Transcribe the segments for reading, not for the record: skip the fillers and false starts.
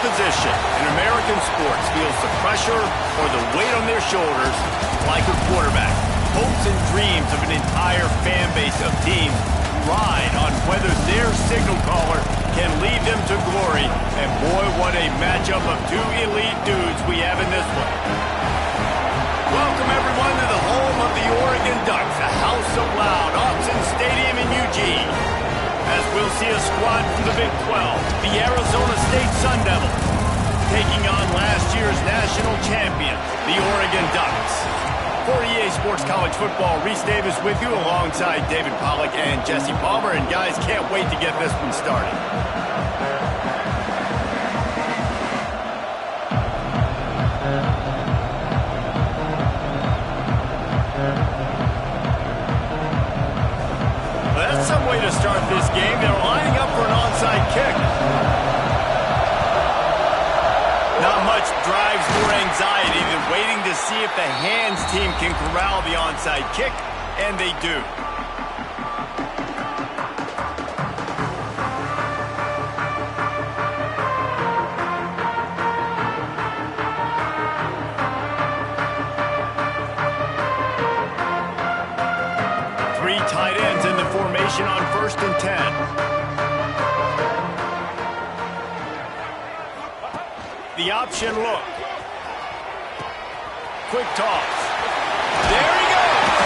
position in American sports feels the pressure or the weight on their shoulders like a quarterback. Hopes and dreams of an entire fan base of teams ride on whether their signal caller can lead them to glory. And boy, what a matchup of two elite dudes we have in this one. Welcome everyone to the home of the Oregon Ducks, the House of Loud, Autzen Stadium in Eugene. As we'll see a squad from the Big 12, the Arizona State Sun Devils, taking on last year's national champion, the Oregon Ducks. For EA Sports College Football, Reese Davis with you alongside David Pollack and Jesse Palmer. And guys, can't wait to get this one started. That's some way to start this game. They're lining up for an onside kick. Not much drives more anxiety than waiting to see if the hands team can corral the onside kick, and they do. Three tight ends in the formation on 1st and 10. The option look. Quick toss. There he goes.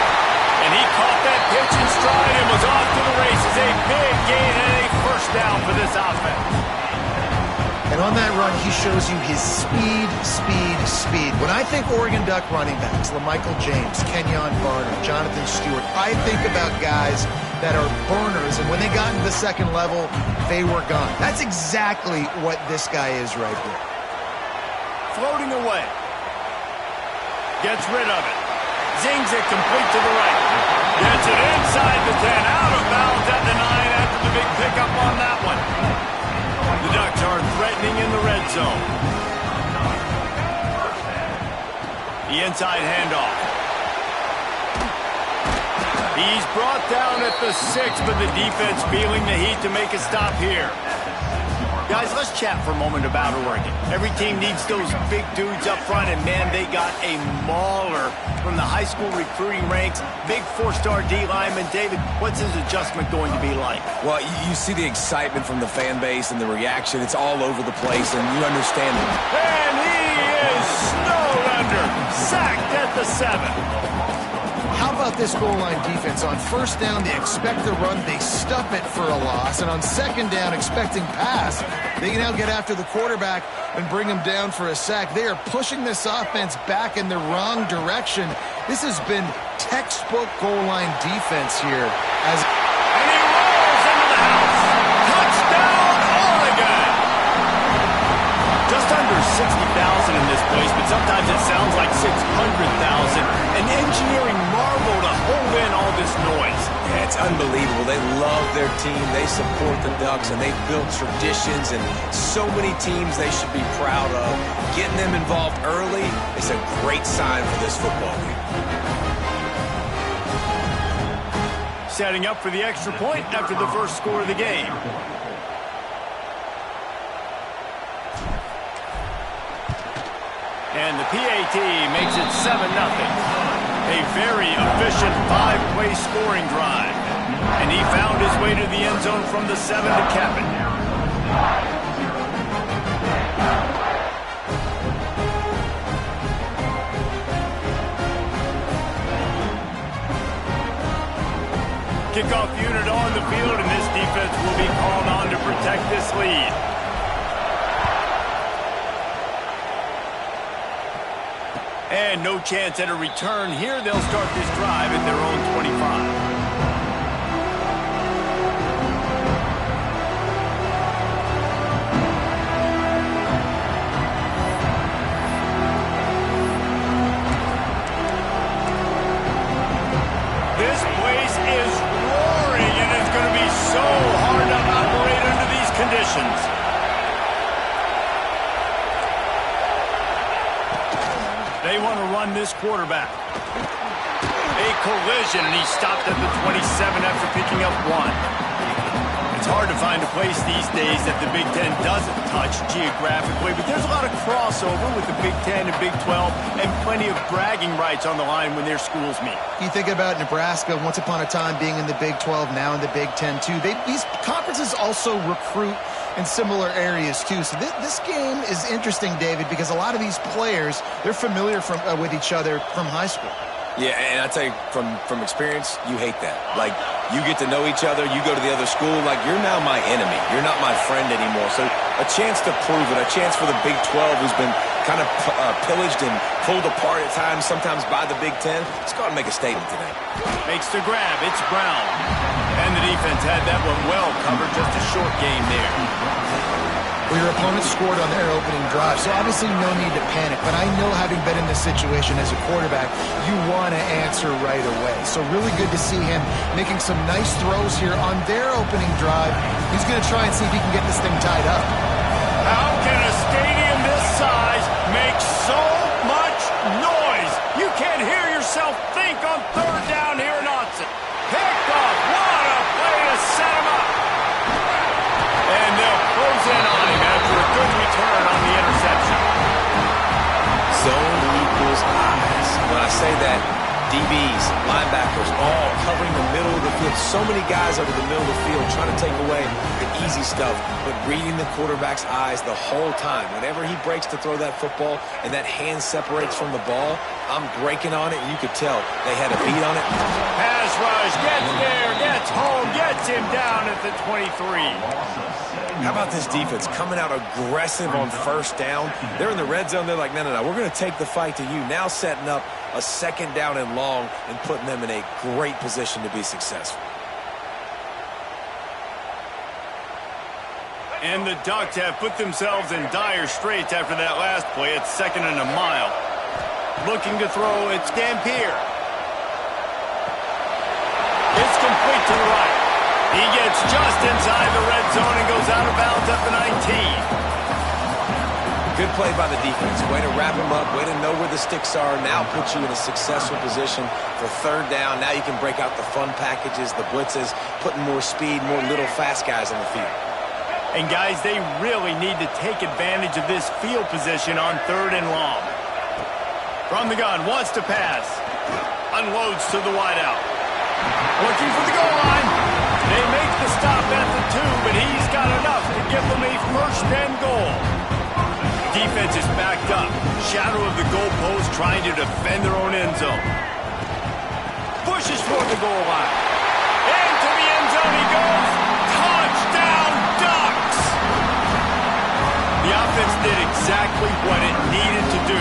And he caught that pitch in stride and was off to the races. A big gain and a first down for this offense. And on that run, he shows you his speed. When I think Oregon Duck running backs, LaMichael James, Kenyon Barner, Jonathan Stewart, I think about guys that are burners, and when they got into the second level, they were gone. That's exactly what this guy is right here. Floating away. Gets rid of it. Zings it complete to the right. Gets it inside the 10. Out of bounds at the 9 after the big pickup on that one. The Ducks are threatening in the red zone. The inside handoff. He's brought down at the 6, but the defense feeling the heat to make a stop here. Guys, let's chat for a moment about Oregon. Every team needs those big dudes up front, and man, they got a mauler from the high school recruiting ranks. Big 4-star D lineman. David, what's his adjustment going to be like? Well, you see the excitement from the fan base and the reaction. It's all over the place, and you understand it. And he is snowed under. Sacked at the 7. How about this goal line defense? On 1st down, they expect the run, they stuff it for a loss. And on 2nd down, expecting pass, they can now get after the quarterback and bring him down for a sack. They are pushing this offense back in the wrong direction. This has been textbook goal line defense here. And he rolls into the house. Touchdown, Oregon! Just under 60,000 in this place, but sometimes it sounds like 600,000. An engineering marvel to hold in all this noise. Yeah, it's unbelievable. They love their team. They support the Ducks, and they've built traditions and so many teams they should be proud of. Getting them involved early is a great sign for this football game. Setting up for the extra point after the first score of the game. And the PAT makes it 7-0. A very efficient 5-play scoring drive. And he found his way to the end zone from the 7 to cap it. Kickoff unit on the field, and this defense will be called on to protect this lead. And no chance at a return here. They'll start this drive at their own 25. This place is roaring, and it's going to be so hard to operate under these conditions. They want to run this quarterback. A collision, and he stopped at the 27 after picking up 1. It's hard to find a place these days that the Big Ten doesn't touch geographically, but there's a lot of crossover with the Big Ten and Big 12 and plenty of bragging rights on the line when their schools meet. You think about Nebraska, once upon a time being in the Big 12, now in the Big 10 too. These conferences also recruit in similar areas too. So this game is interesting, David, because a lot of these players, they're familiar with each other from high school. Yeah, and I tell you, from experience, you hate that. Like, you get to know each other, you go to the other school, like, you're now my enemy. You're not my friend anymore. So a chance to prove it, a chance for the Big 12, who's been kind of pillaged and pulled apart at times, sometimes by the Big 10. Let's go out and make a statement today. Makes the grab. It's Brown. And the defense had that one well covered. Just a short game there. Well, your opponent scored on their opening drive, so obviously no need to panic. But I know, having been in this situation as a quarterback, you want to answer right away. So really good to see him making some nice throws here on their opening drive. He's going to try and see if he can get this thing tied up. How can a stadium this size make so much noise? You can't hear yourself think on third down here in Autzen. Picked off. What a play to set him up. And they'll close in on him after a good return on the interception. Zone equals eyes. When I say that, DBs, linebackers, all covering the middle of the field. So many guys over the middle of the field trying to take away the easy stuff, but reading the quarterback's eyes the whole time. Whenever he breaks to throw that football and that hand separates from the ball, I'm breaking on it, and you could tell they had a beat on it. Pass rush, gets there, gets home, gets him down at the 23. How about this defense coming out aggressive on first down? They're in the red zone. They're like, no, we're going to take the fight to you. Now setting up a second down and long and putting them in a great position to be successful. And the Ducks have put themselves in dire straits after that last play. It's 2nd and a mile. Looking to throw, it's Dampier. It's complete to the right. He gets just inside the red zone and goes out of bounds at the 19. Good play by the defense. Way to wrap him up. Way to know where the sticks are. Now put you in a successful position for third down. Now you can break out the fun packages, the blitzes, putting more speed, more little fast guys on the field. And guys, they really need to take advantage of this field position on 3rd and long. From the gun, wants to pass. Unloads to the wideout. Looking for the goal line. They make the stop at the 2, but he's got enough to give them a 1st and goal. Defense is backed up. Shadow of the goalpost, trying to defend their own end zone. Pushes toward the goal line. Into the end zone he goes. Touchdown, Ducks! The offense did exactly what it needed to do,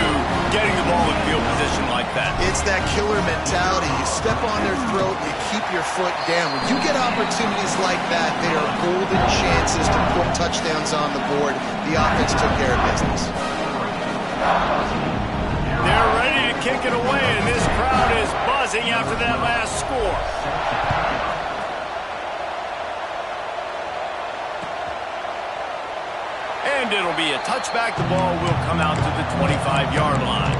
getting the ball in field position like that. It's that killer mentality. You step on their throat, you keep your foot down. When you get opportunities like that, they are golden chances to put touchdowns on the board. The offense took care of business. They're ready to kick it away, and this crowd is buzzing after that last score. And it'll be a touchback. The ball will come out to the 25-yard line.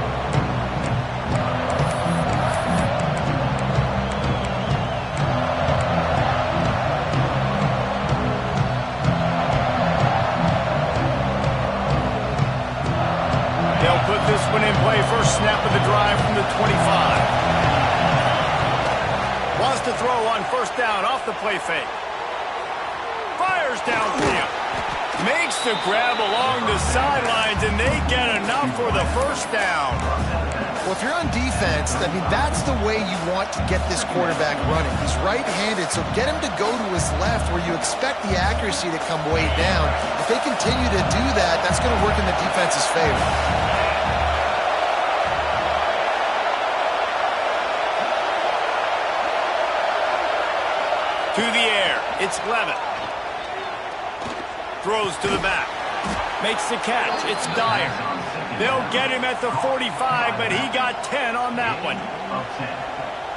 They'll put this one in play. First snap of the drive from the 25. Wants to throw on 1st down off the play fake. Fires downfield. Makes the grab along the sidelines, and they get enough for the 1st down. Well, if you're on defense, I mean, that's the way you want to get this quarterback running. He's right-handed, so get him to go to his left where you expect the accuracy to come way down. If they continue to do that, that's going to work in the defense's favor. To the air, it's Levitt. Throws to the back. Makes the catch. It's Dyer. They'll get him at the 45, but he got 10 on that one.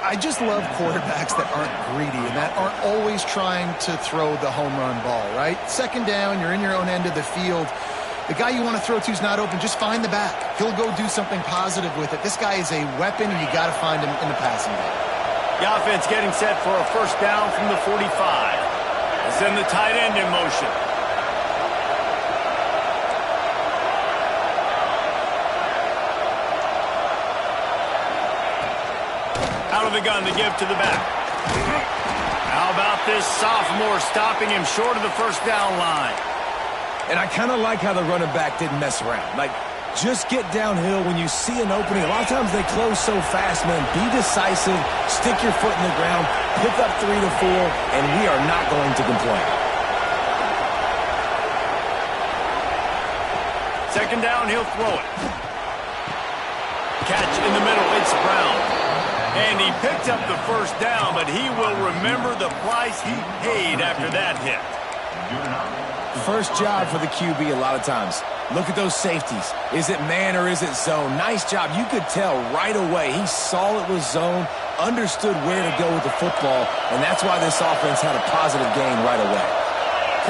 I just love quarterbacks that aren't greedy and that aren't always trying to throw the home run ball, right? 2nd down, you're in your own end of the field. The guy you want to throw to is not open. Just find the back. He'll go do something positive with it. This guy is a weapon, and you got to find him in the passing game. The offense getting set for a 1st down from the 45. Send the tight end in motion. Out of the gun to give to the back. How about this sophomore stopping him short of the first down line? And I kind of like how the running back didn't mess around. Like, just get downhill when you see an opening. A lot of times they close so fast, man. Be decisive, stick your foot in the ground, pick up 3 to 4, and we are not going to complain. Second down, he'll throw it. Catch in the middle, it's Brown. And he picked up the first down, but he will remember the price he paid after that hit. First job for the QB a lot of times. Look at those safeties. Is it man or is it zone? Nice job. You could tell right away. He saw it was zone, understood where to go with the football, and that's why this offense had a positive gain right away.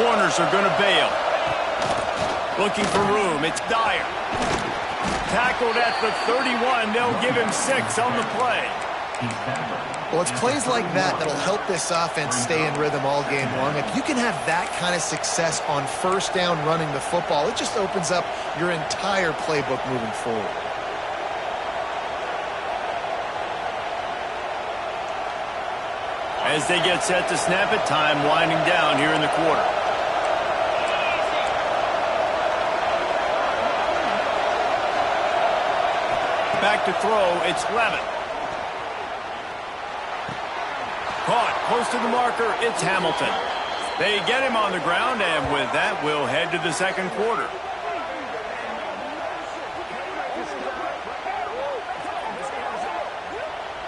Corners are going to bail. Looking for room. It's Dyer. Tackled at the 31. They'll give him 6 on the play. Well, it's plays like that that'll help this offense stay in rhythm all game long. If you can have that kind of success on first down running the football, it just opens up your entire playbook moving forward. As they get set to snap it, time winding down here in the quarter. Back to throw, it's Levin. Caught, close to the marker, it's Hamilton. They get him on the ground, and with that, we'll head to the second quarter.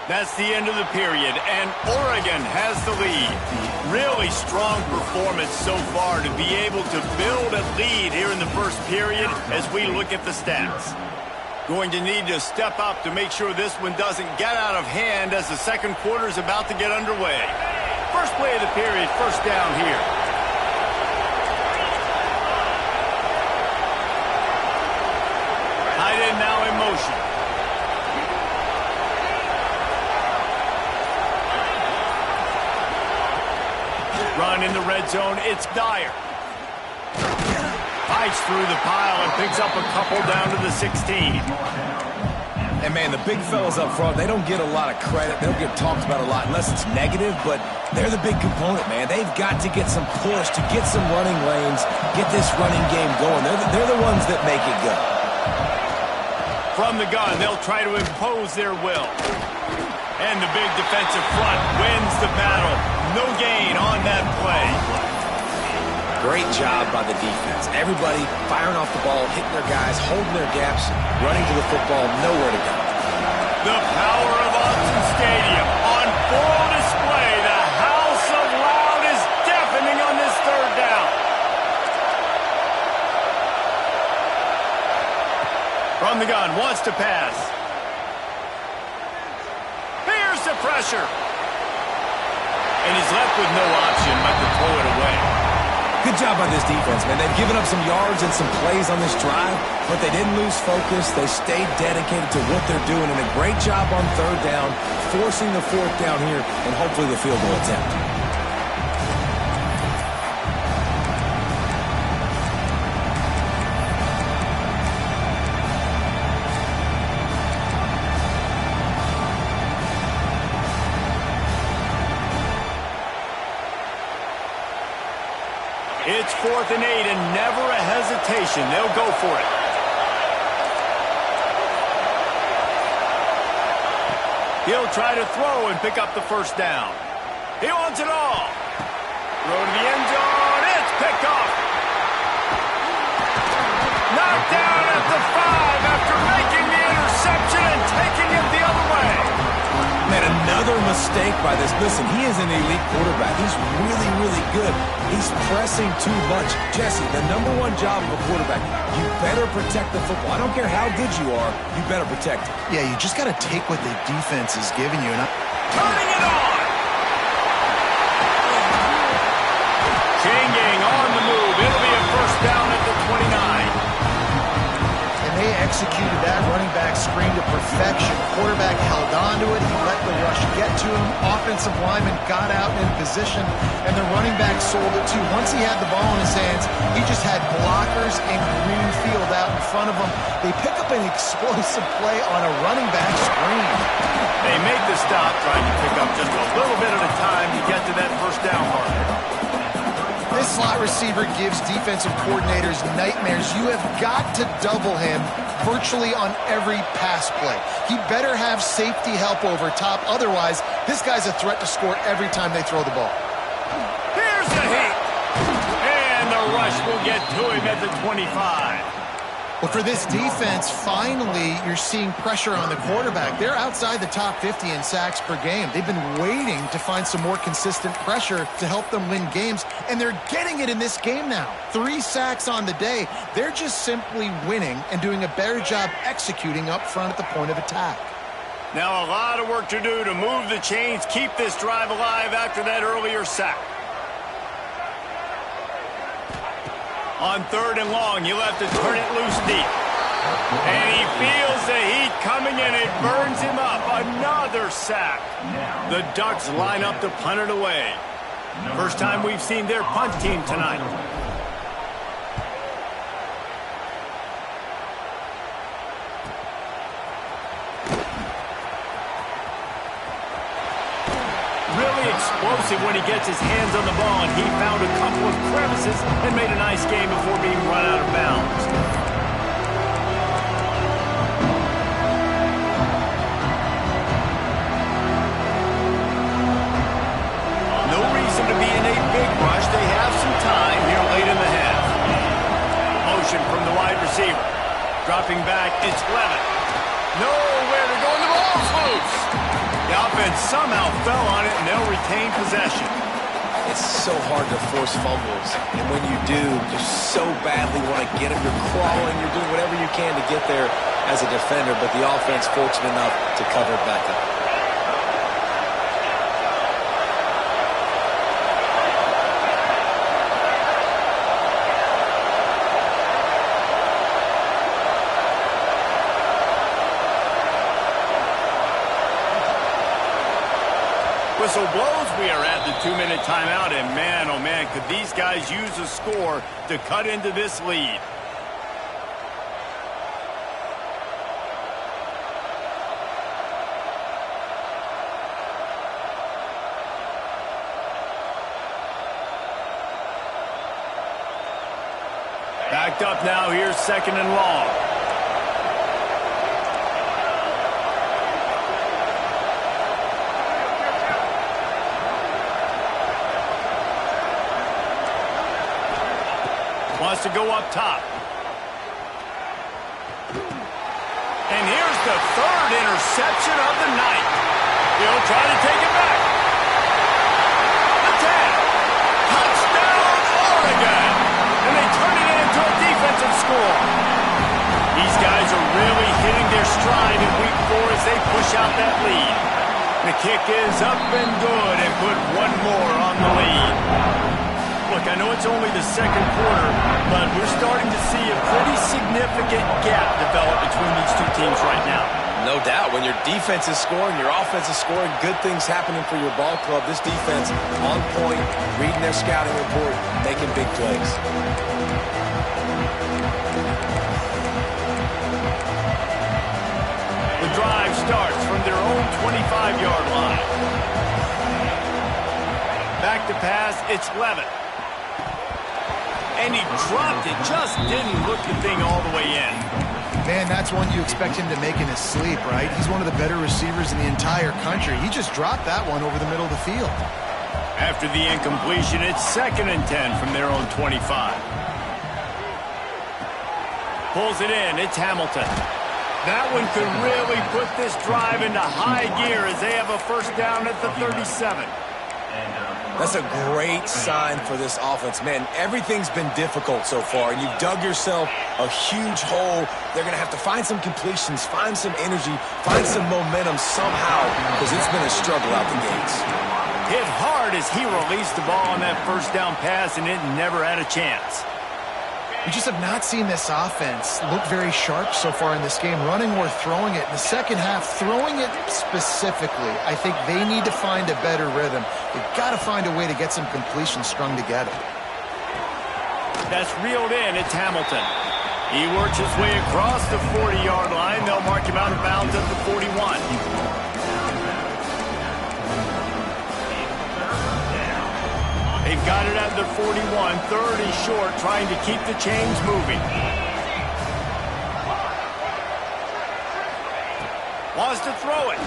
That's the end of the period, and Oregon has the lead. Really strong performance so far to be able to build a lead here in the first period as we look at the stats. Going to need to step up to make sure this one doesn't get out of hand as the second quarter is about to get underway. First play of the period, first down here. Tight end now in motion. Run in the red zone, it's Dyer. Fights through the pile and picks up a couple down to the 16. And, man, the big fellas up front, they don't get a lot of credit. They don't get talked about a lot unless it's negative, but they're the big component, man. They've got to get some push, to get some running lanes, get this running game going. They're the ones that make it go. From the gun, they'll try to impose their will. And the big defensive front wins the battle. No gain on that play. Great job by the defense. Everybody firing off the ball, hitting their guys, holding their gaps, running to the football, nowhere to go. The power of Autzen Stadium on full display. The house of loud is deafening on this third down. From the gun, wants to pass. Here's the pressure. And he's left with no option but to throw it away. Good job by this defense, man. They've given up some yards and some plays on this drive, but they didn't lose focus. They stayed dedicated to what they're doing, and a great job on third down, forcing the fourth down here, and hopefully the field goal attempt. It's 4th and 8 and never a hesitation. They'll go for it. He'll try to throw and pick up the first down. He wants it all. Throw to the end zone. It's picked off. Knocked down at the 5 after making the interception and taking it the other way. Man, another mistake by this. Listen, he is an elite quarterback. He's really, really good. He's pressing too much. Jesse, the #1 job of a quarterback, you better protect the football. I don't care how good you are, you better protect it. Yeah, you just got to take what the defense is giving you. Turning it on. Chain gang on the move. It'll be a first down at the 29. They executed that running back screen to perfection. Quarterback held on to it. He let the rush get to him. Off offensive lineman got out in position, and the running back sold it too. Once he had the ball in his hands, he just had blockers and green field out in front of him. They pick up an explosive play on a running back screen. They make the stop, trying to pick up just a little bit at a time to get to that first down mark. This slot receiver gives defensive coordinators nightmares. You have got to double him virtually on every pass play. He better have safety help over top. Otherwise, this guy's a threat to score every time they throw the ball. Here's the heat. And the rush will get to him at the 25. Well, for this defense, finally, you're seeing pressure on the quarterback. They're outside the top 50 in sacks per game. They've been waiting to find some more consistent pressure to help them win games, and they're getting it in this game now. 3 sacks on the day. They're just simply winning and doing a better job executing up front at the point of attack. Now a lot of work to do to move the chains, keep this drive alive after that earlier sack. On 3rd and long, you'll have to turn it loose deep. And he feels the heat coming, and it burns him up. Another sack. The Ducks line up to punt it away. First time we've seen their punt team tonight. Really explosive when he gets his hands on the ball, and he found a couple of crevices and made a nice game before being run out of bounds. No reason to be in a big rush. They have some time here late in the half. Motion from the wide receiver. Dropping back, it's Levitt. Nowhere to go, and the ball's loose. The offense somehow fell on it, and they'll retain possession. It's so hard to force fumbles, and when you do, you so badly want to get them. You're crawling, you're doing whatever you can to get there as a defender, but the offense fortunate enough to cover it back up. Whistle blows, we are at the 2-minute timeout, and man, oh man, could these guys use a score to cut into this lead. Backed up now, here's 2nd and long. Wants to go up top. And here's the 3rd interception of the night. He'll try to take it back. Attack! Touchdown, Oregon! And they turn it into a defensive score. These guys are really hitting their stride in week 4 as they push out that lead. The kick is up and good, and put one more on the lead. Look, I know it's only the 2nd quarter, but we're starting to see a pretty significant gap develop between these two teams right now. No doubt. When your defense is scoring, your offense is scoring, good things happening for your ball club. This defense on point, reading their scouting report, making big plays. The drive starts from their own 25-yard line. Back to pass, it's Levitt. And he dropped it, just didn't look the thing all the way in. Man, that's one you expect him to make in his sleep, right? He's one of the better receivers in the entire country. He just dropped that one over the middle of the field. After the incompletion, it's 2nd and 10 from their own 25. Pulls it in, it's Hamilton. That one could really put this drive into high gear as they have a first down at the 37. That's a great sign for this offense. Man, everything's been difficult so far, and you've dug yourself a huge hole. They're going to have to find some completions, find some energy, find some momentum somehow, because it's been a struggle out the gates. Hit hard as he released the ball on that first down pass, and it never had a chance. We just have not seen this offense look very sharp so far in this game, running or throwing it. In the second half, throwing it specifically, I think they need to find a better rhythm. They've got to find a way to get some completions strung together. That's reeled in. It's Hamilton. He works his way across the 40-yard line. They'll mark him out of bounds at the 41. They've got it at the 41, third and short, trying to keep the chains moving. Wants to throw it.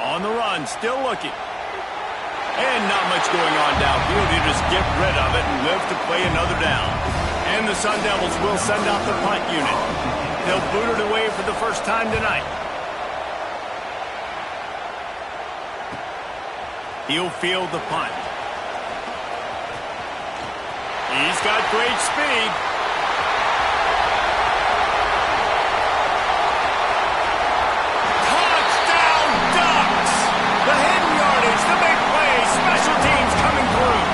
On the run, still looking. And not much going on downfield. You just get rid of it and live to play another down. And the Sun Devils will send out the punt unit. They'll boot it away for the first time tonight. He'll field the punt. He's got great speed. Touchdown Ducks! The hidden yardage, the big play, special teams coming through.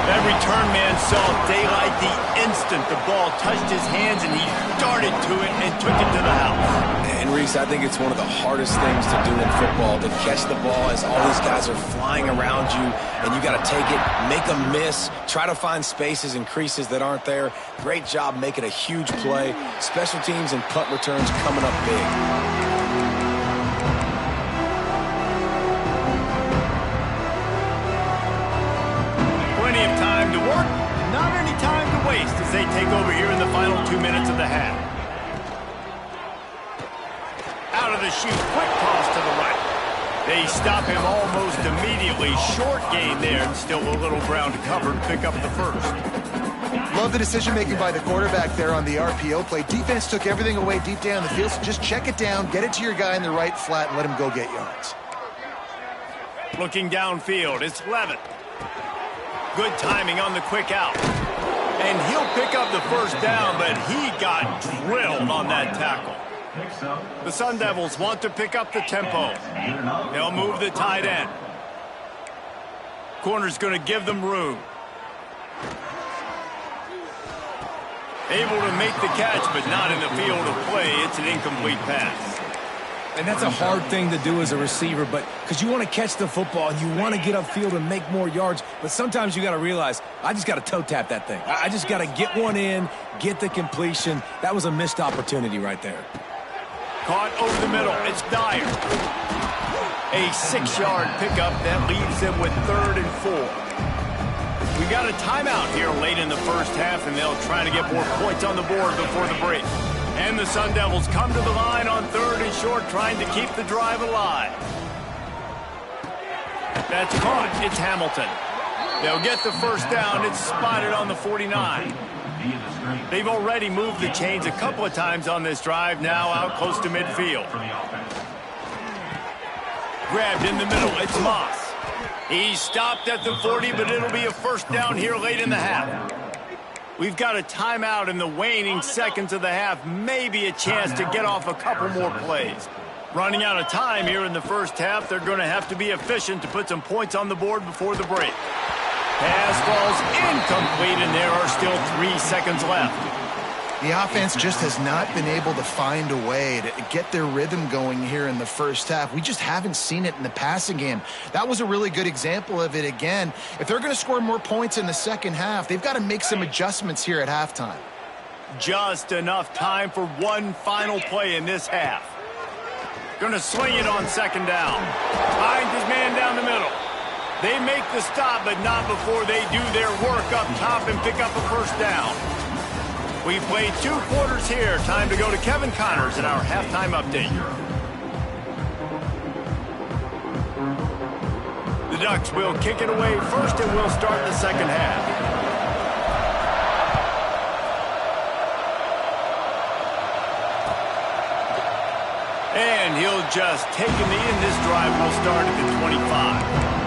That return man saw daylight the instant the ball touched his hands, and he darted to it and took it to the house. And Reese, I think it's one of the hardest things to do in football, to catch the ball as all these guys are flying around you, and you got to take it, make a miss, try to find spaces and creases that aren't there. Great job making a huge play. Special teams and punt returns coming up big. Plenty of time to work, not any time to waste as they take over here in the final 2 minutes of the half. Out of the chute, quick toss to the right. They stop him almost immediately. Short gain there, and still a little ground to cover to pick up the first. Love the decision-making by the quarterback there on the RPO play. Defense took everything away deep down the field, so just check it down, get it to your guy in the right flat, and let him go get yards. Looking downfield, it's Levitt. Good timing on the quick out. And he'll pick up the first down, but he got drilled on that tackle. The Sun Devils want to pick up the tempo. They'll move the tight end. Corner's going to give them room. Able to make the catch, but not in the field of play. It's an incomplete pass. And that's a hard thing to do as a receiver, but because you want to catch the football and you want to get upfield and make more yards, but sometimes you got to realize, I just got to toe tap that thing. I just got to get one in, get the completion. That was a missed opportunity right there. Caught over the middle. It's Dyer. A 6-yard pickup that leaves them with 3rd and 4. We got a timeout here late in the first half, and they'll try to get more points on the board before the break. And the Sun Devils come to the line on 3rd and short, trying to keep the drive alive. That's caught. It's Hamilton. They'll get the first down. It's spotted on the 49. They've already moved the chains a couple of times on this drive, now out close to midfield. Grabbed in the middle, it's Moss. He's stopped at the 40, but it'll be a first down here late in the half. We've got a timeout in the waning seconds of the half, maybe a chance to get off a couple more plays. Running out of time here in the first half, they're going to have to be efficient to put some points on the board before the break. Pass falls incomplete, and there are still 3 seconds left. The offense just has not been able to find a way to get their rhythm going here in the first half. We just haven't seen it in the passing game. That was a really good example of it again. If they're going to score more points in the second half, they've got to make some adjustments here at halftime. Just enough time for one final play in this half. Going to swing it on 2nd down. Finds his man down the middle. They make the stop, but not before they do their work up top and pick up a first down. We've played 2 quarters here. Time to go to Kevin Connors in our halftime update. The Ducks will kick it away first, and we'll start the second half. And he'll just take a knee, and this drive will start at the 25.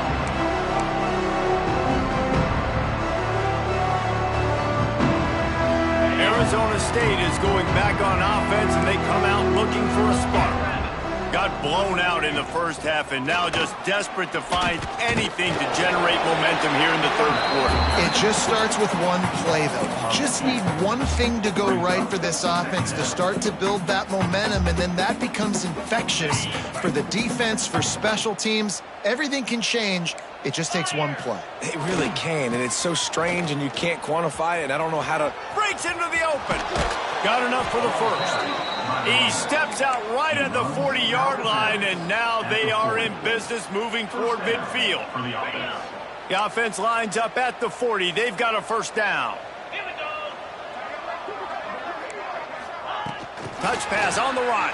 Arizona State is going back on offense, and they come out looking for a spark. Got blown out in the first half and now just desperate to find anything to generate momentum here in the third quarter. It just starts with one play, though. You just need one thing to go right for this offense to start to build that momentum, and then that becomes infectious for the defense, for special teams. Everything can change. It just takes one play. It really can, and it's so strange, and you can't quantify it, and I don't know how to... Breaks into the open. Got enough for the first. He steps out right at the 40-yard line, and now they are in business moving toward midfield. The offense lines up at the 40. They've got a first down. Touch pass on the run.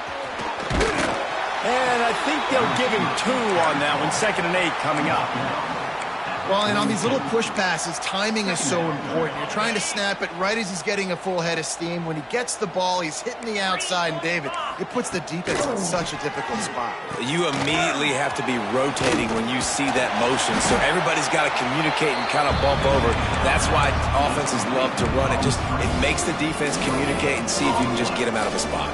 And I think they'll give him 2 on that one. 2nd and 8 coming up. Well, and on these little push passes, timing is so important. You're trying to snap it right as he's getting a full head of steam. When he gets the ball, he's hitting the outside, and David, it puts the defense in such a difficult spot. You immediately have to be rotating when you see that motion, so everybody's got to communicate and kind of bump over. That's why offenses love to run it. It makes the defense communicate and see if you can just get him out of a spot.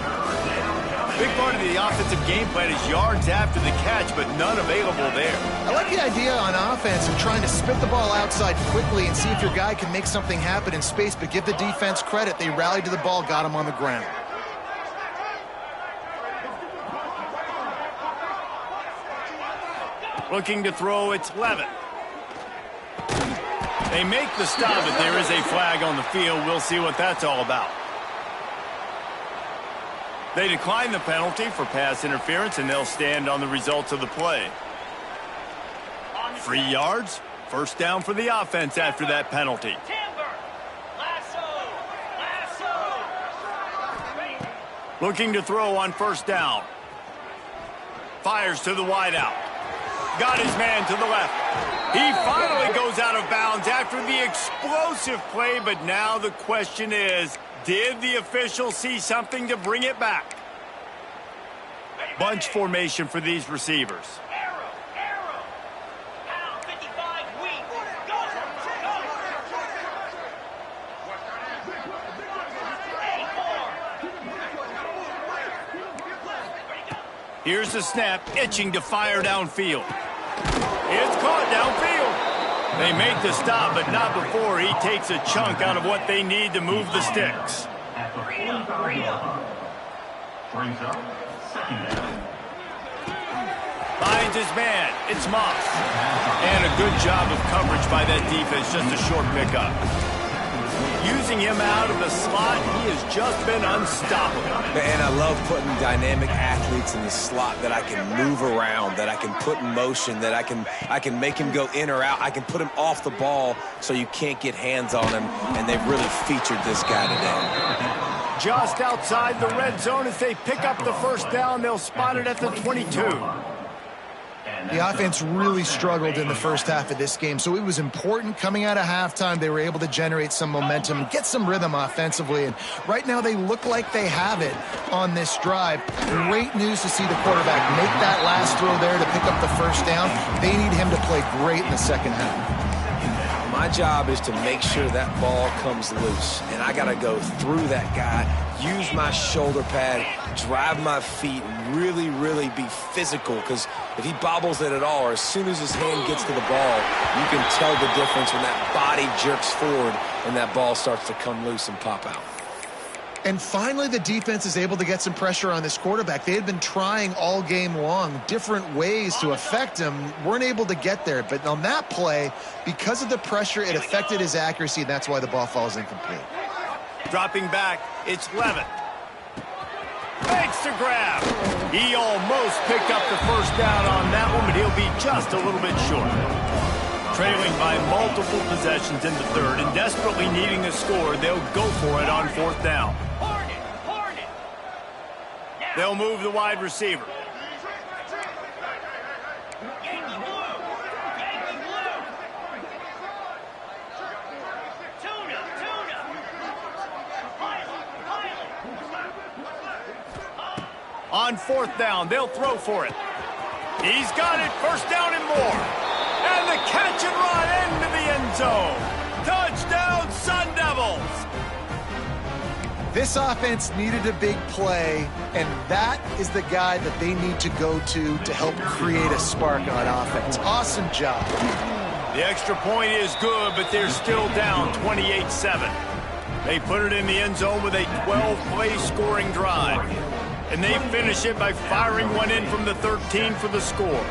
Big part of the offensive game plan is yards after the catch, but none available there. I like the idea on offense of trying to spit the ball outside quickly and see if your guy can make something happen in space, but give the defense credit. They rallied to the ball, got him on the ground. Looking to throw, it's Levitt. They make the stop, but there is a flag on the field. We'll see what that's all about. They decline the penalty for pass interference, and they'll stand on the results of the play. 3 yards, first down for the offense after that penalty. Looking to throw on first down. Fires to the wideout. Got his man to the left. He finally goes out of bounds after the explosive play, but now the question is, did the official see something to bring it back? Bunch formation for these receivers. Here's the snap, itching to fire downfield. It's caught downfield. They make the stop, but not before he takes a chunk out of what they need to move the sticks. Finds his man. It's Moss. And a good job of coverage by that defense. Just a short pickup. Using him out of the slot, he has just been unstoppable. And I love putting dynamic athletes in the slot that I can move around, that I can put in motion, that I can make him go in or out. I can put him off the ball so you can't get hands on him, and they've really featured this guy today. Just outside the red zone as they pick up the first down. They'll spot it at the 22. The offense really struggled in the first half of this game, so it was important coming out of halftime. They were able to generate some momentum and get some rhythm offensively, and right now they look like they have it on this drive. Great news to see the quarterback make that last throw there to pick up the first down. They need him to play great in the second half. My job is to make sure that ball comes loose, and I got to go through that guy, use my shoulder pad, drive my feet, really, really be physical, because if he bobbles it at all, or as soon as his hand gets to the ball, you can tell the difference when that body jerks forward and that ball starts to come loose and pop out. And finally, the defense is able to get some pressure on this quarterback. They had been trying all game long different ways to affect him, weren't able to get there. But on that play, because of the pressure, it affected his accuracy, and that's why the ball falls incomplete. Dropping back, it's Levitt. Makes the grab. He almost picked up the first down on that one, but he'll be just a little bit short. Trailing by multiple possessions in the third and desperately needing a score, they'll go for it on fourth down. They'll move the wide receiver. On fourth down, they'll throw for it. He's got it, first down and more. And the catch and run into the end zone. Touchdown, Sun Devils. This offense needed a big play, and that is the guy that they need to go to help create a spark on offense. Awesome job. The extra point is good, but they're still down 28-7. They put it in the end zone with a 12-play scoring drive. And they finish it by firing one in from the 13 for the score.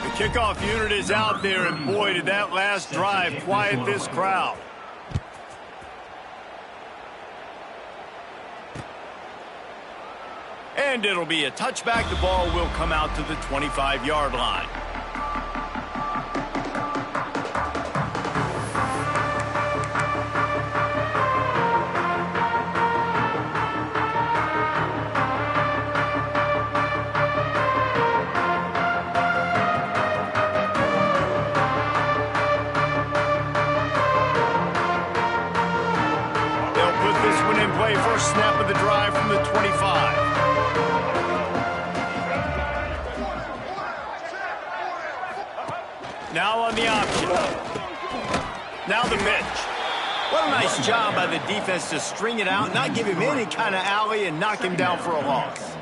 The kickoff unit is out there, and boy, did that last drive quiet this crowd. And it'll be a touchback. The ball will come out to the 25-yard line. They'll put this one in play. First snap of the drive from the 25. Now on the option. Now the pitch. What a nice job by the defense to string it out, not give him any kind of alley, and knock him down for a loss.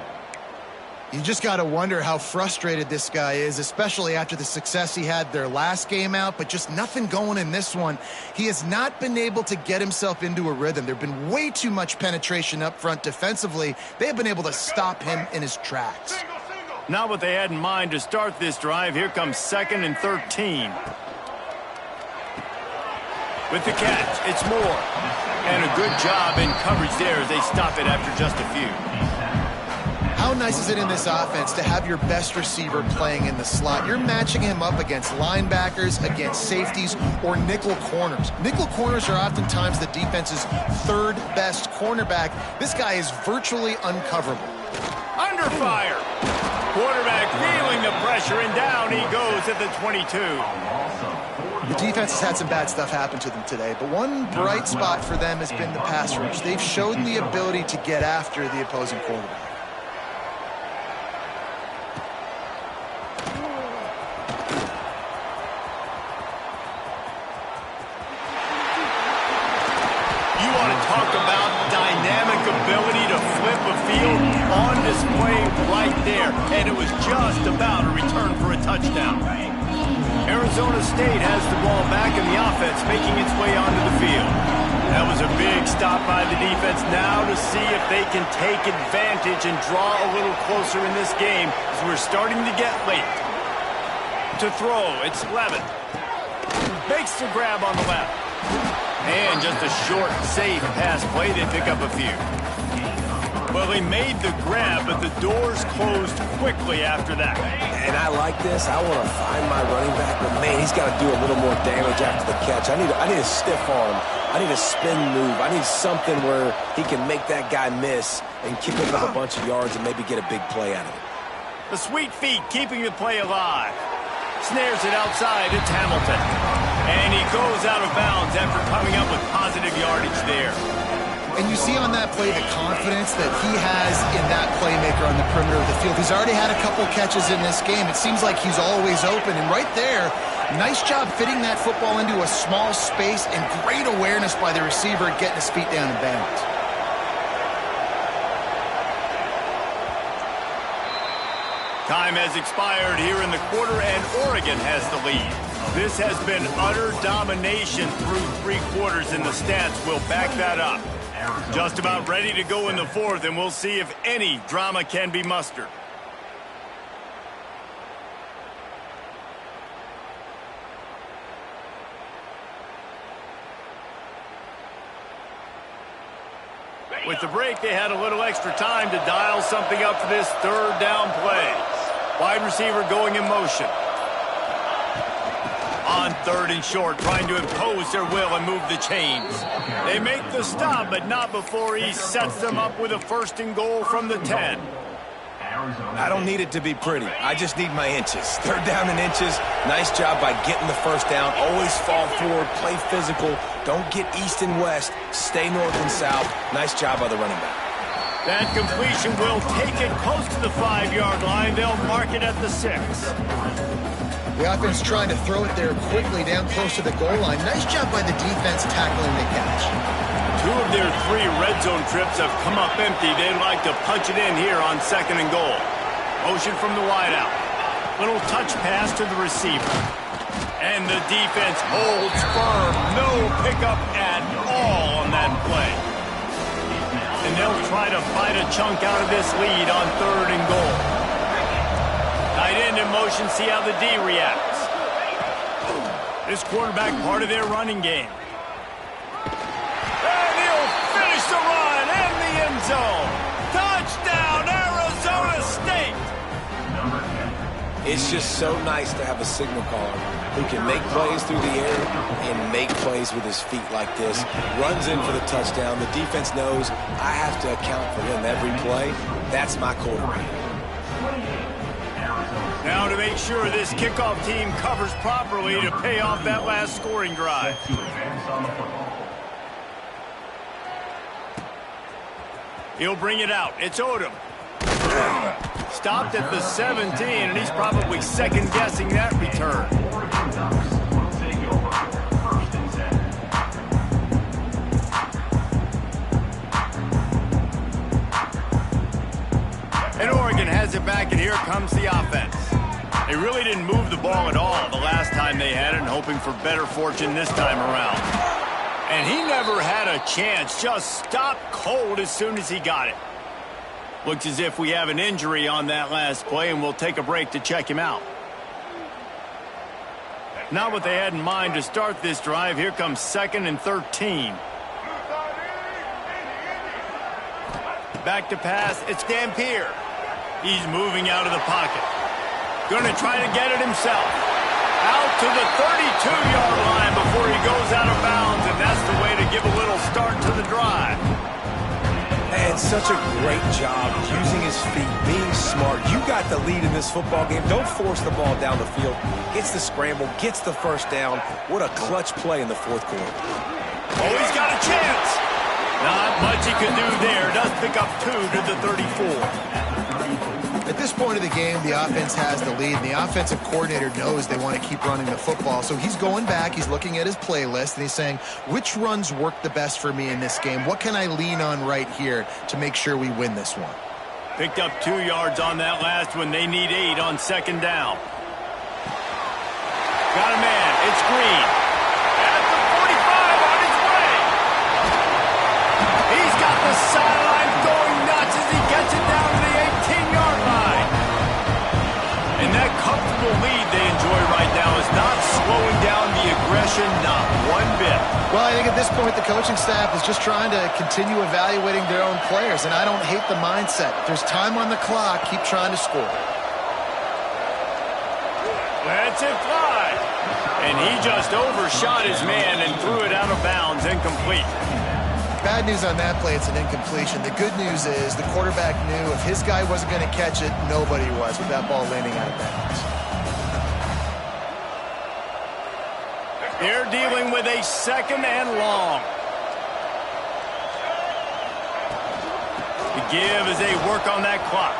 You just got to wonder how frustrated this guy is, especially after the success he had their last game out, but just nothing going in this one. He has not been able to get himself into a rhythm. There have been way too much penetration up front defensively. They have been able to stop him in his tracks. Not what they had in mind to start this drive. Here comes 2nd and 13. With the catch, it's Moore. And a good job in coverage there as they stop it after just a few. How nice is it in this offense to have your best receiver playing in the slot? You're matching him up against linebackers, against safeties, or nickel corners. Nickel corners are oftentimes the defense's third best cornerback. This guy is virtually uncoverable. Under fire. Quarterback feeling the pressure, and down he goes at the 22. The defense has had some bad stuff happen to them today, but one bright spot for them has been the pass rush. They've shown the ability to get after the opposing quarterback. You want to talk about dynamic ability to flip a field, on display right there, and it was just about a return for a touchdown. Arizona State has the ball back in the offense, making its way onto the field. That was a big stop by the defense. Now to see if they can take advantage and draw a little closer in this game as we're starting to get late. To throw, it's Levitt. Makes the grab on the left. And just a short, safe pass play. They pick up a few. Well, he made the grab, but the doors closed quickly after that. And I like this. I want to find my running back, but man, he's got to do a little more damage after the catch. I need a stiff arm. I need a spin move. I need something where he can make that guy miss and kick up a bunch of yards and maybe get a big play out of it. The sweet feet keeping the play alive. Snares it outside. It's Hamilton. And he goes out of bounds after coming up with positive yardage there. And you see on that play the confidence that he has in that playmaker on the perimeter of the field. He's already had a couple catches in this game. It seems like he's always open. And right there, nice job fitting that football into a small space, and great awareness by the receiver getting his feet down in bounds. Time has expired here in the quarter, and Oregon has the lead. This has been utter domination through 3 quarters, and the stats will back that up. Just about ready to go in the 4th, and we'll see if any drama can be mustered. With the break, they had a little extra time to dial something up for this 3rd down play. Wide receiver going in motion. On 3rd and short, trying to impose their will and move the chains. They make the stop, but not before he sets them up with a 1st and goal from the 10. I don't need it to be pretty. I just need my inches. 3rd down and inches. Nice job by getting the 1st down. Always fall forward, play physical. Don't get east and west. Stay north and south. Nice job by the running back. That completion will take it close to the 5-yard line. They'll mark it at the 6. The offense trying to throw it there quickly down close to the goal line. Nice job by the defense tackling the catch. 2 of their 3 red zone trips have come up empty. They'd like to punch it in here on 2nd and goal. Motion from the wideout. Little touch pass to the receiver. And the defense holds firm. No pickup at all on that play. And they'll try to fight a chunk out of this lead on 3rd and goal. Tight end in motion, see how the D reacts. This quarterback part of their running game. And he'll finish the run in the end zone. Touchdown, Arizona State! It's just so nice to have a signal caller who can make plays through the air and make plays with his feet like this. Runs in for the touchdown. The defense knows I have to account for him every play. That's my quarterback. Now to make sure this kickoff team covers properly to pay off that last scoring drive. He'll bring it out. It's Odom. Stopped at the 17, and he's probably second-guessing that return. And Oregon has it back, and here comes the offense. They really didn't move the ball at all the last time they had it, and hoping for better fortune this time around. And he never had a chance, just stopped cold as soon as he got it. Looks as if we have an injury on that last play, and we'll take a break to check him out. Not what they had in mind to start this drive. Here comes 2nd and 13. Back to pass. It's Dampier. He's moving out of the pocket. Going to try to get it himself. Out to the 32-yard line before he goes out of bounds, and that's the way to give a little start to the drive. And such a great job using his feet, being smart. You got the lead in this football game. Don't force the ball down the field. Gets the scramble, gets the first down. What a clutch play in the 4th quarter. Oh, he's got a chance. Not much he can do there. Does pick up 2 to the 34. At this point of the game, the offense has the lead, and the offensive coordinator knows they want to keep running the football. So he's going back, he's looking at his playlist, and he's saying, which runs work the best for me in this game? What can I lean on right here to make sure we win this one? Picked up 2 yards on that last one. They need 8 on 2nd down. Got a man. It's Green. At the 45 on his way. He's got the sideline going nuts as he gets it down to the 18-yard line. And that comfortable lead they enjoy right now is not slowing down the aggression, not one bit. Well, I think at this point the coaching staff is just trying to continue evaluating their own players, and I don't hate the mindset. There's time on the clock. Keep trying to score. Lets it fly. And he just overshot his man and threw it out of bounds, incomplete. Bad news on that play, it's an incompletion. The good news is the quarterback knew if his guy wasn't going to catch it, nobody was with that ball landing out of bounds. They're dealing with a 2nd and long. The give as they work on that clock.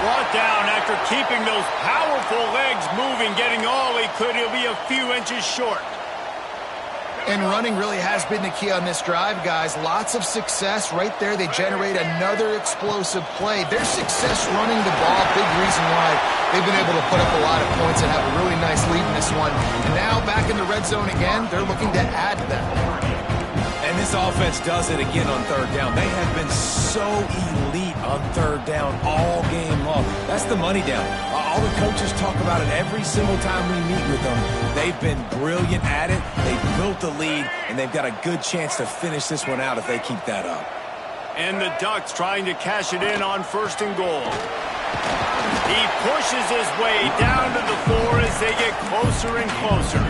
Brought down after keeping those powerful legs moving, getting all he could. He'll be a few inches short. And running really has been the key on this drive, guys. Lots of success right there. They generate another explosive play. Their success running the ball, big reason why they've been able to put up a lot of points and have a really nice lead in this one. And now back in the red zone again, they're looking to add to that. And this offense does it again on 3rd down. They have been so elite on 3rd down all game long. That's the money down. All the coaches talk about it every single time we meet with them. They've been brilliant at it. They've built the lead, and they've got a good chance to finish this one out if they keep that up. And the Ducks trying to cash it in on 1st and goal. He pushes his way down to the 4 as they get closer and closer.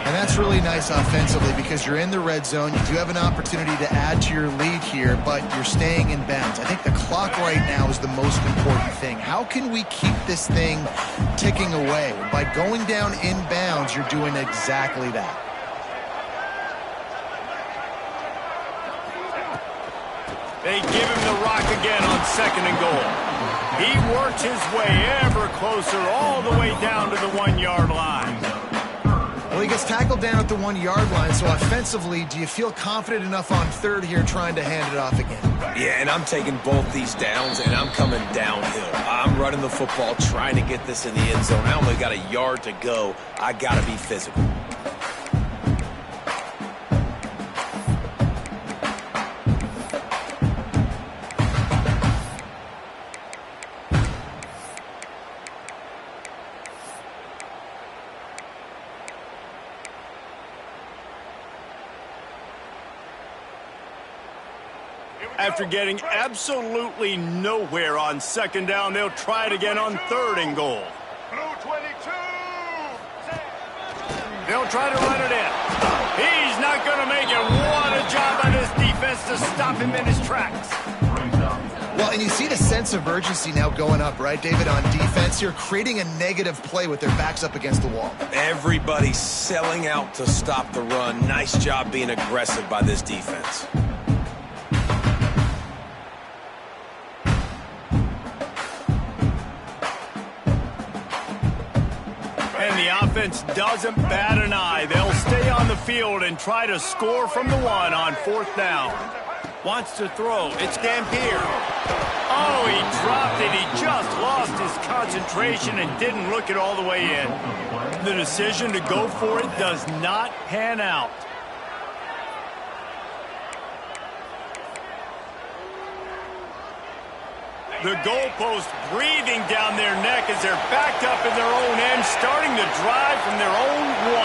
And that's really nice offensively because you're in the red zone. You do have an opportunity to add to your lead here, but you're staying in bounds. I think the clock right now is the most important thing. How can we keep this thing ticking away? By going down in bounds, you're doing exactly that. They give him the rock again on 2nd and goal. He works his way ever closer all the way down to the 1-yard line. Well, he gets tackled down at the 1-yard line, so offensively, do you feel confident enough on 3rd here trying to hand it off again? Yeah, and I'm taking both these downs, and I'm coming downhill. I'm running the football, trying to get this in the end zone. I only got a yard to go. I got to be physical. After getting absolutely nowhere on 2nd down, they'll try it again on 3rd and goal. Blue 22. They'll try to run it in. He's not going to make it. What a job by this defense to stop him in his tracks. Well, and you see the sense of urgency now going up, right, David, on defense? You're creating a negative play with their backs up against the wall. Everybody's selling out to stop the run. Nice job being aggressive by this defense. Doesn't bat an eye. They'll stay on the field and try to score from the 1 on 4th down. Wants to throw. It's Dampier. Oh, he dropped it. He just lost his concentration and didn't look it all the way in. The decision to go for it does not pan out. The goalpost breathing down their neck as they're backed up in their own end, starting the drive from their own 1.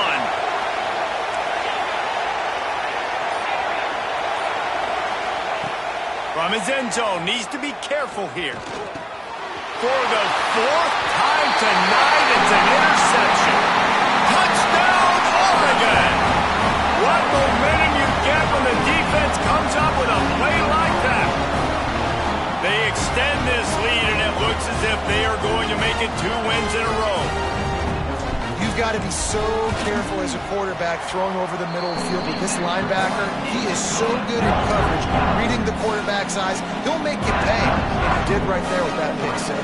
From his end zone, needs to be careful here. For the 4th time tonight, it's an interception. Touchdown, Oregon! What momentum you get when the defense comes up with a play like that. They extend this lead, and it looks as if they are going to make it 2 wins in a row. You've got to be so careful as a quarterback throwing over the middle of the field with this linebacker. He is so good in coverage, reading the quarterback's eyes. He'll make you pay, and he did right there with that pick 6.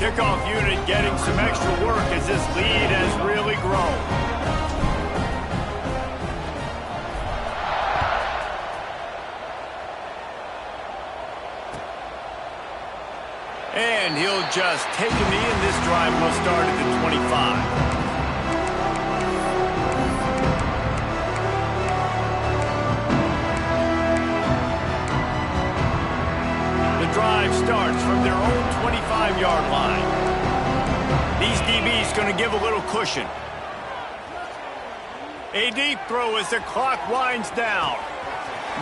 Kickoff unit getting some extra work as this lead has really grown. And he'll just take a knee, and this drive will start at the 25. The drive starts from their own 25-yard line. These DBs going to give a little cushion. A deep throw as the clock winds down.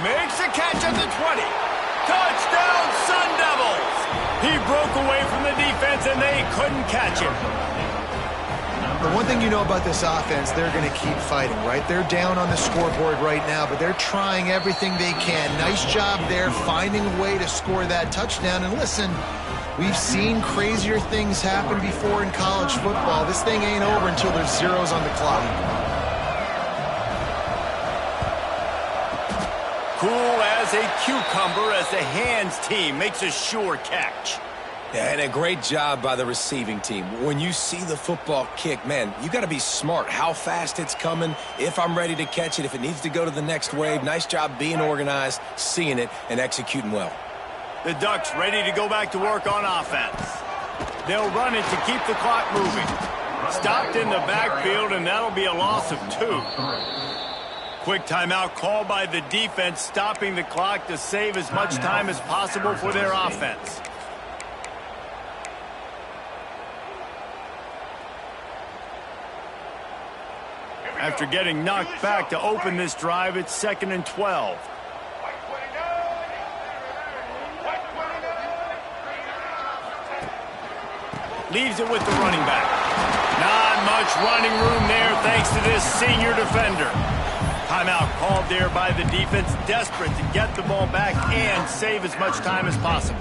Makes a catch at the 20. Touchdown, Sun Devils! He broke away from the defense, and they couldn't catch him. The one thing you know about this offense, they're going to keep fighting, right? They're down on the scoreboard right now, but they're trying everything they can. Nice job there, finding a way to score that touchdown. And listen, we've seen crazier things happen before in college football. This thing ain't over until there's zeros on the clock. Cool as a cucumber as the hands team makes a sure catch. Yeah, and a great job by the receiving team. When you see the football kick, man, you got to be smart how fast it's coming, if I'm ready to catch it, if it needs to go to the next wave. Nice job being organized, seeing it, and executing well. The Ducks ready to go back to work on offense. They'll run it to keep the clock moving. Stopped in the backfield, and that'll be a loss of 2. Quick timeout called by the defense, stopping the clock to save as much time as possible for their offense. After getting knocked back to open this drive, it's 2nd and 12. Leaves it with the running back. Not much running room there thanks to this senior defender. Timeout called there by the defense, desperate to get the ball back and save as much time as possible.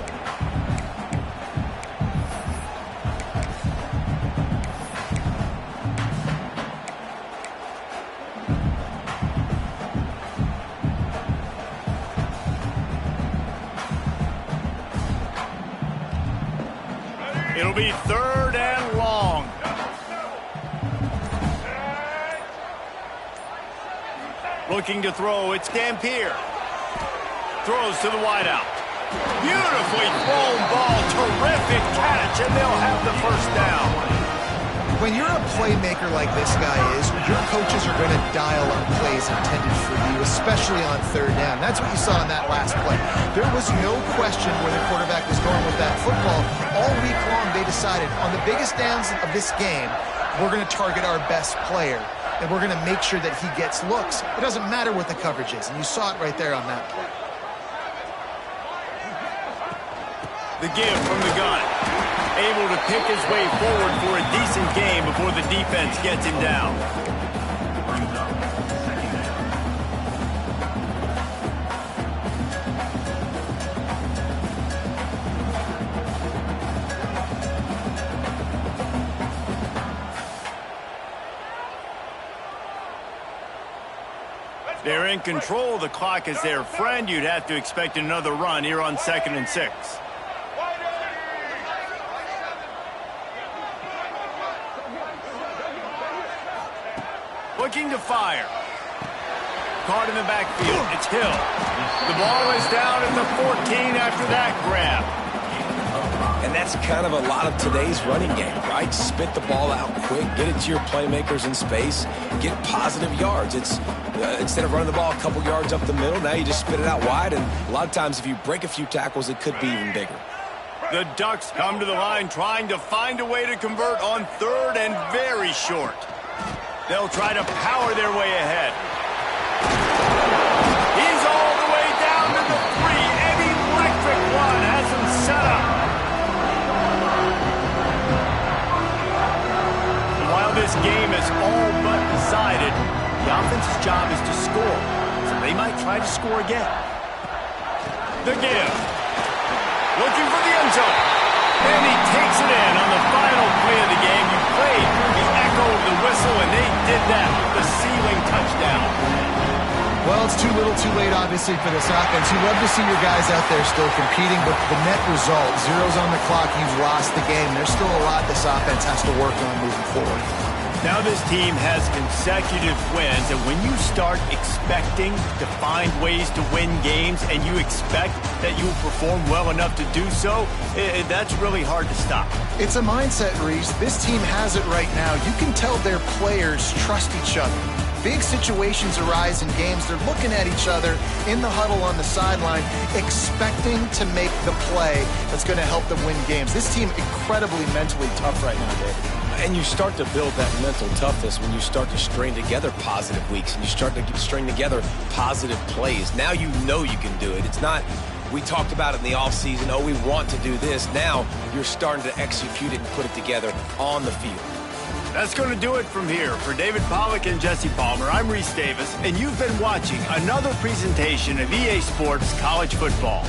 It'll be 3rd and long. Looking to throw, it's Dampier. Throws to the wideout. Beautifully thrown ball, terrific catch, and they'll have the 1st down. When you're a playmaker like this guy is, your coaches are going to dial up plays intended for you, especially on 3rd down. That's what you saw in that last play. There was no question where the quarterback was going with that football. All week long, they decided on the biggest downs of this game, we're going to target our best player, and we're going to make sure that he gets looks. It doesn't matter what the coverage is, and you saw it right there on that play. The give from the gun. Able to pick his way forward for a decent game before the defense gets him down. They're in control. The clock is their friend. You'd have to expect another run here on 2nd and 6. Looking to fire. Caught in the backfield. It's Hill. The ball is down at the 14 after that grab. And that's kind of a lot of today's running game, right? Spit the ball out quick, get it to your playmakers in space, get positive yards. It's instead of running the ball a couple yards up the middle, now you just spit it out wide, and a lot of times if you break a few tackles, it could be even bigger. The Ducks come to the line trying to find a way to convert on 3rd and very short. They'll try to power their way ahead. He's all the way down to the 3. An electric one has him set up. And while this game is all but decided, the offense's job is to score. So they might try to score again. The give. Looking for the end zone. And he takes it in on the final play of the game. You played the echo of the whistle, and they did that with the ceiling touchdown. Well, it's too little, too late, obviously, for this offense. You love to see your guys out there still competing, but the net result, zeros on the clock, you've lost the game. There's still a lot this offense has to work on moving forward. Now this team has consecutive wins, and when you start expecting to find ways to win games and you expect that you'll perform well enough to do so, that's really hard to stop. It's a mindset, Reese. This team has it right now. You can tell their players trust each other. Big situations arise in games. They're looking at each other in the huddle on the sideline, expecting to make the play that's going to help them win games. This team incredibly mentally tough right now, David. And you start to build that mental toughness when you start to string together positive weeks and you start to string together positive plays. Now you know you can do it. It's not, we talked about it in the offseason, oh, we want to do this. Now you're starting to execute it and put it together on the field. That's going to do it from here. For David Pollack and Jesse Palmer, I'm Reese Davis, and you've been watching another presentation of EA Sports College Football.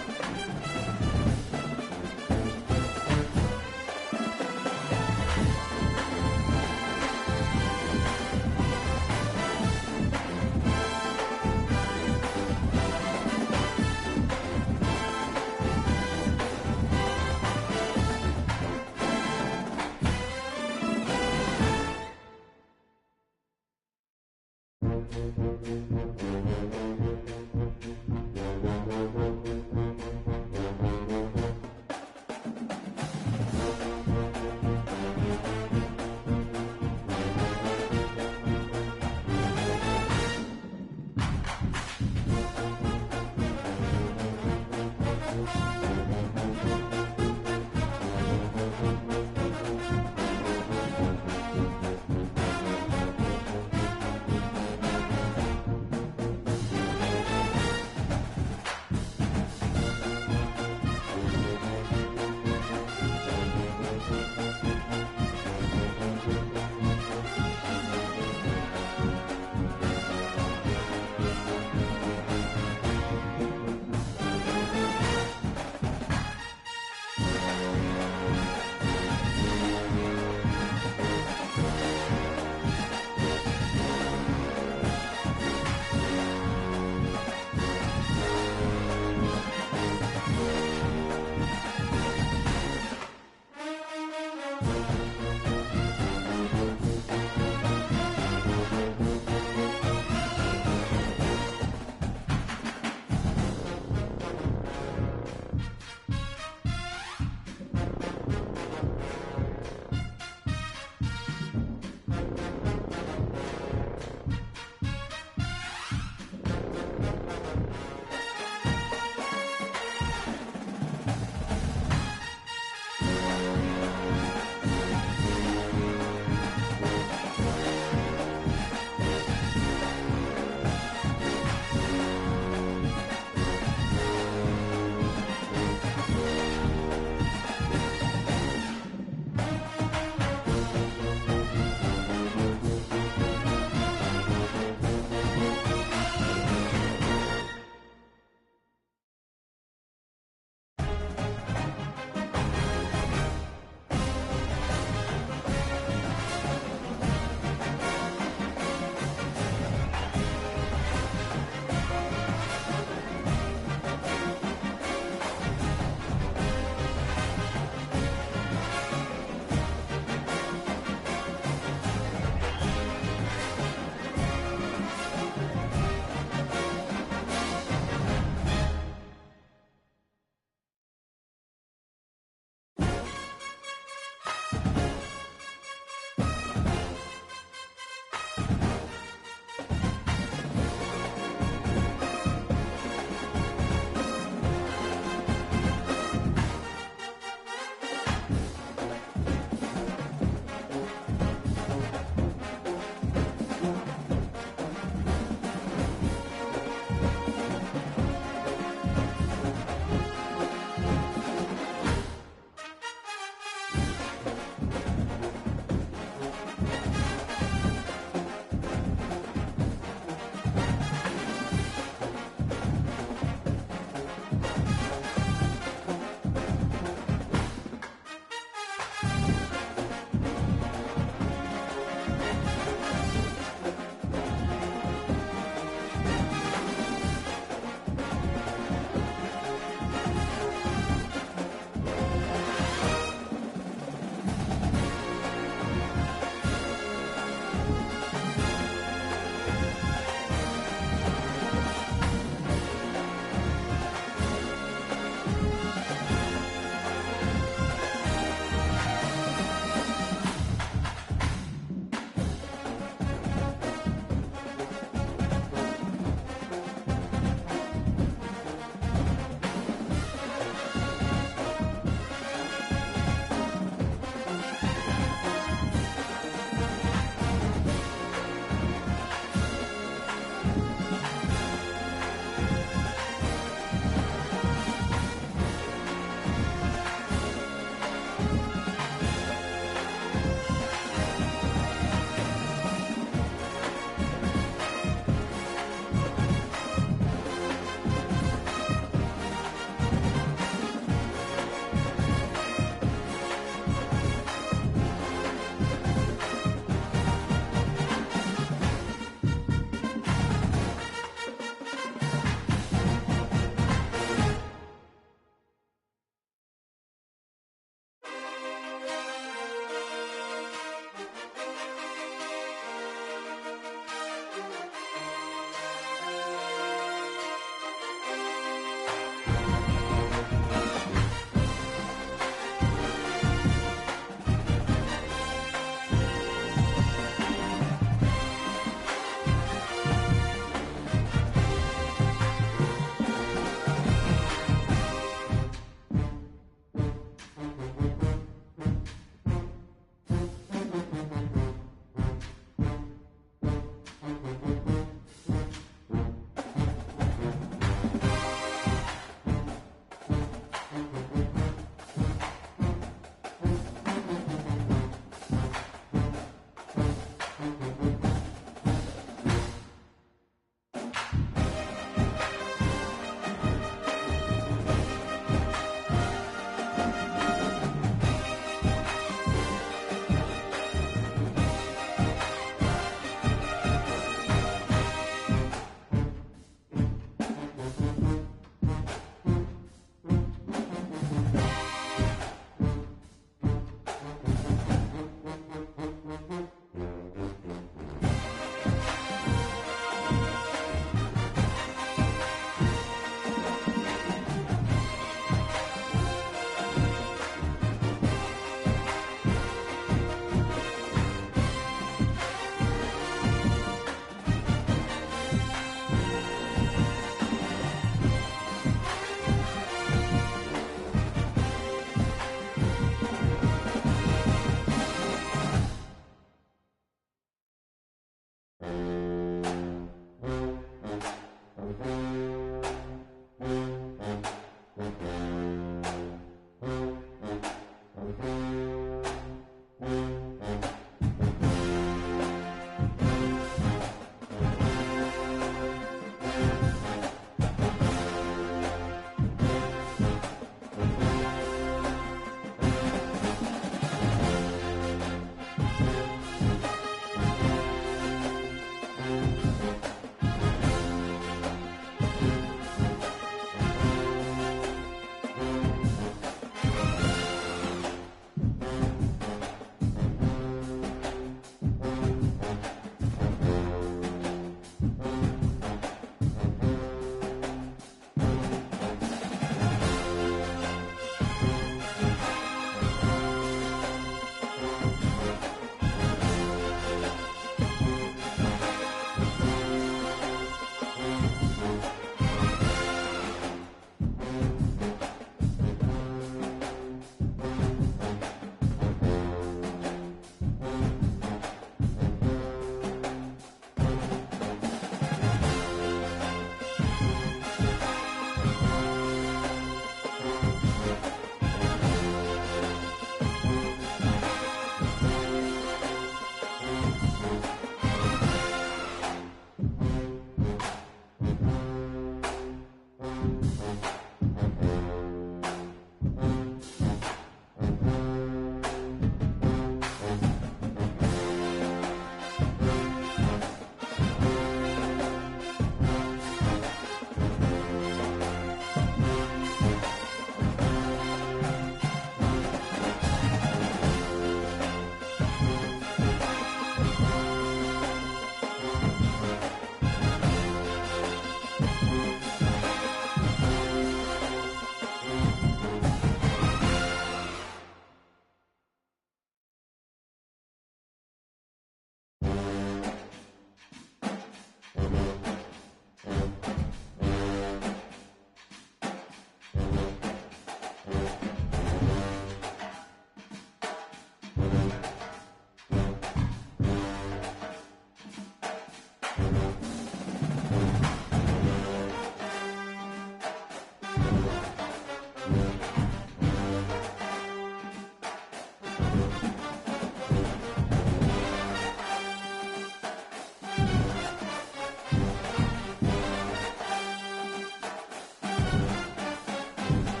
game.